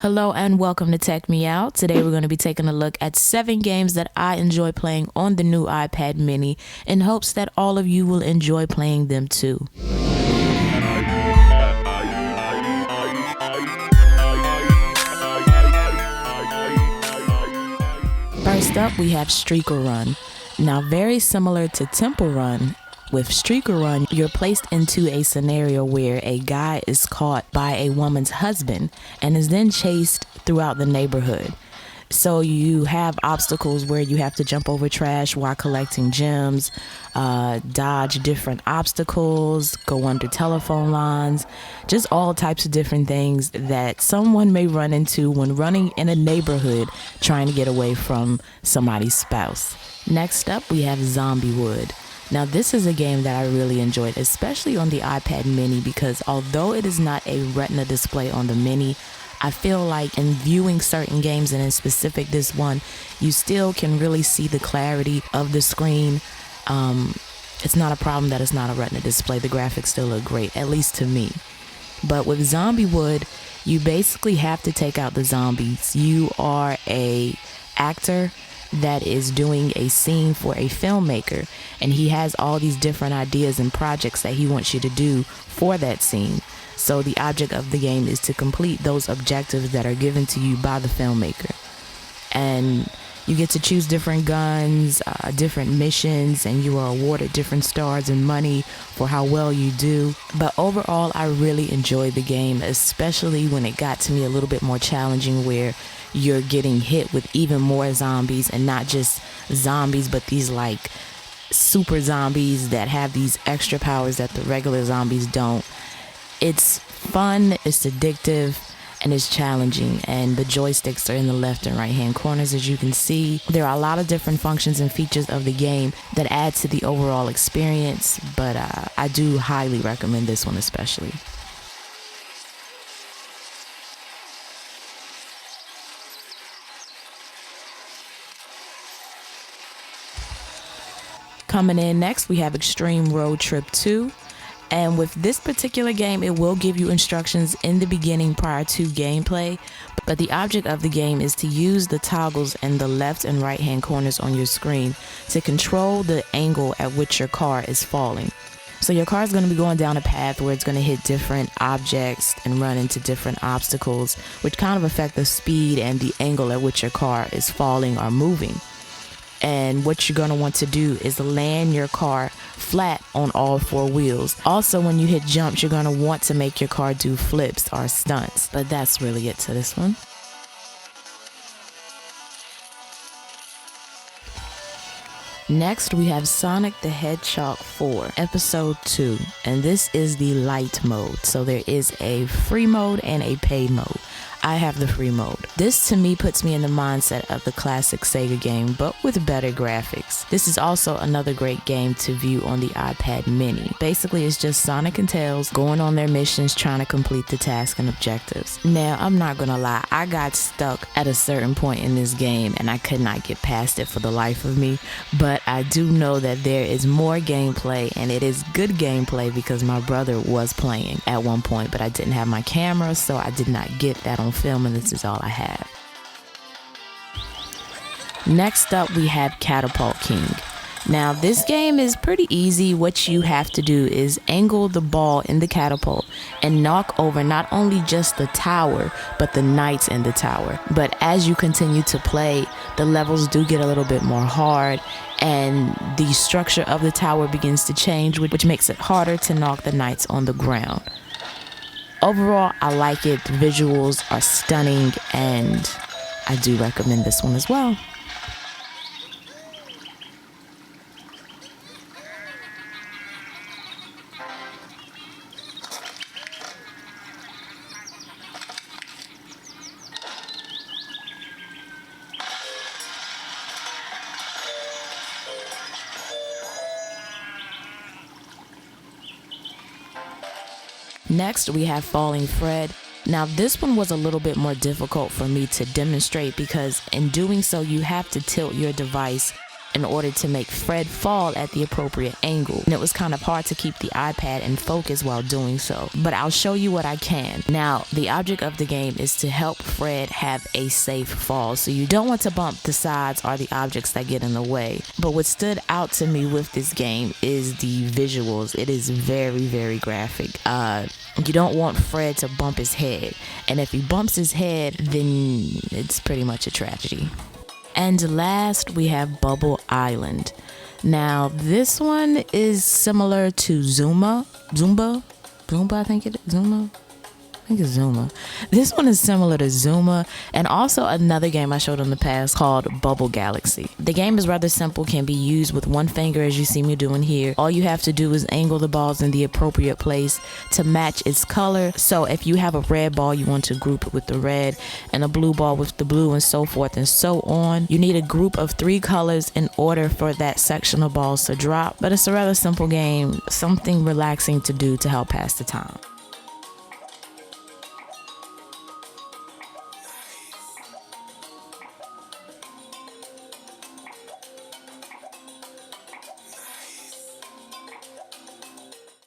Hello and welcome to Tech Me Out. Today we're going to be taking a look at 7 games that I enjoy playing on the new iPad mini in hopes that all of you will enjoy playing them too. First up, we have Streaker Run. Now, very similar to Temple Run, with Streaker Run, you're placed into a scenario where a guy is caught by a woman's husband and is then chased throughout the neighborhood. So you have obstacles where you have to jump over trash while collecting gems, dodge different obstacles, go under telephone lines, just all types of different things that someone may run into when running in a neighborhood trying to get away from somebody's spouse. Next up, we have Zombie Wood. Now, this is a game that I really enjoyed, especially on the iPad mini, because although it is not a Retina display on the mini, I feel like in viewing certain games, and in specific this one, you still can really see the clarity of the screen. It's not a problem that it's not a Retina display. The graphics still look great, at least to me. But with Zombie Wood, you basically have to take out the zombies. You are a actor that is doing a scene for a filmmaker, and he has all these different ideas and projects that he wants you to do for that scene. So the object of the game is to complete those objectives that are given to you by the filmmaker. And you get to choose different guns, different missions, and you are awarded different stars and money for how well you do. But overall, I really enjoyed the game, especially when it got to me a little bit more challenging, where you're getting hit with even more zombies, and not just zombies, but these like super zombies that have these extra powers that the regular zombies don't. It's fun, it's addictive, and it's challenging, and the joysticks are in the left and right hand corners. As you can see, there are a lot of different functions and features of the game that add to the overall experience, but I do highly recommend this one especially. Coming in next, we have Extreme Road Trip 2. And with this particular game, it will give you instructions in the beginning prior to gameplay, but the object of the game is to use the toggles in the left and right hand corners on your screen to control the angle at which your car is falling. So your car is going to be going down a path where it's going to hit different objects and run into different obstacles, which kind of affect the speed and the angle at which your car is falling or moving. And what you're going to want to do is land your car flat on all 4 wheels. Also, when you hit jumps, you're going to want to make your car do flips or stunts. But that's really it to this one. Next, we have Sonic the Hedgehog 4, Episode 2, and this is the light mode. So there is a free mode and a pay mode. I have the free mode. This to me puts me in the mindset of the classic Sega game, but with better graphics. This is also another great game to view on the iPad mini. Basically, it's just Sonic and Tails going on their missions trying to complete the task and objectives. Now, I'm not gonna lie, I got stuck at a certain point in this game and I could not get past it for the life of me, but I do know that there is more gameplay, and it is good gameplay because my brother was playing at one point, but I didn't have my camera, so I did not get that on film, and this is all I have. Next up, we have Catapult King. Now, this game is pretty easy. What you have to do is angle the ball in the catapult and knock over not only just the tower, but the knights in the tower. But as you continue to play, the levels do get a little bit more hard, and the structure of the tower begins to change, which makes it harder to knock the knights on the ground. Overall, I like it. The visuals are stunning, and I do recommend this one as well. Next, we have Falling Fred. Now, this one was a little bit more difficult for me to demonstrate because in doing so, you have to tilt your device in order to make Fred fall at the appropriate angle. And it was kind of hard to keep the iPad in focus while doing so, but I'll show you what I can. Now, the object of the game is to help Fred have a safe fall, so you don't want to bump the sides or the objects that get in the way. But what stood out to me with this game is the visuals. It is very, very graphic. You don't want Fred to bump his head, and if he bumps his head, then it's pretty much a tragedy. And last, we have Bubble Island. Now, this one is similar to Zumba, I think it's Zuma. This one is similar to Zuma, and also another game I showed in the past called Bubble Galaxy. The game is rather simple, can be used with one finger as you see me doing here. All you have to do is angle the balls in the appropriate place to match its color. So if you have a red ball, you want to group it with the red, and a blue ball with the blue, and so forth and so on. You need a group of 3 colors in order for that section of balls to drop, but it's a rather simple game, something relaxing to do to help pass the time.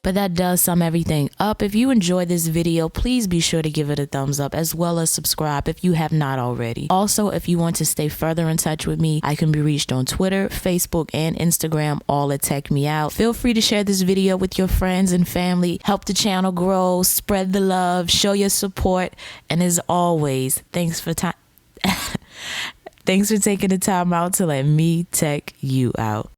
But that does sum everything up. If you enjoyed this video, please be sure to give it a thumbs up, as well as subscribe if you have not already. Also, if you want to stay further in touch with me, I can be reached on Twitter, Facebook, and Instagram, all at Tech Me Out. Feel free to share this video with your friends and family. Help the channel grow, spread the love, show your support, and as always, thanks for taking the time out to let me tech you out.